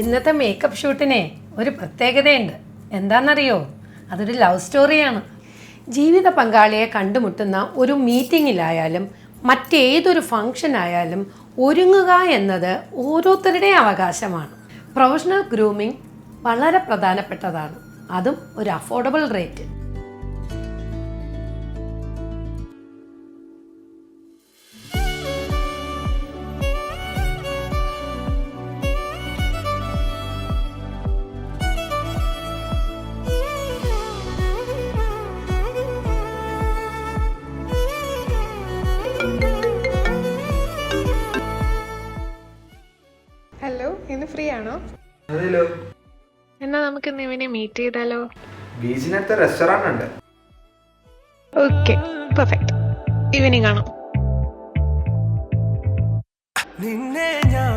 ഇന്നത്തെ മേക്കപ്പ് ഷൂട്ടിനെ ഒരു പ്രത്യേകതയുണ്ട്. എന്താണെന്നറിയോ? അതൊരു ലവ് സ്റ്റോറിയാണ്. ജീവിത പങ്കാളിയെ കണ്ടുമുട്ടുന്ന ഒരു മീറ്റിങ്ങിലായാലും മറ്റേതൊരു ഫംഗ്ഷൻ ആയാലും ഒരുങ്ങുക എന്നത് ഓരോരുത്തരുടെയും അവകാശമാണ്. പ്രൊഫഷണൽ ഗ്രൂമിംഗ് വളരെ പ്രധാനപ്പെട്ടതാണ്, അതും ഒരു അഫോർഡബിൾ റേറ്റ്. ഹലോ, ഇന്ന് ഫ്രീ ആണോ? അതെല്ലോ. എന്നാ നമുക്ക് ഇന്ന് ഇവനെ മീറ്റ് ചെയ്താലോ? ബീച്ചിനടുത്ത് റെസ്റ്റോറന്റ് ഉണ്ട്. Okay, perfect. ഈവനിങ് കാണാം. നിന്നെ ഞാൻ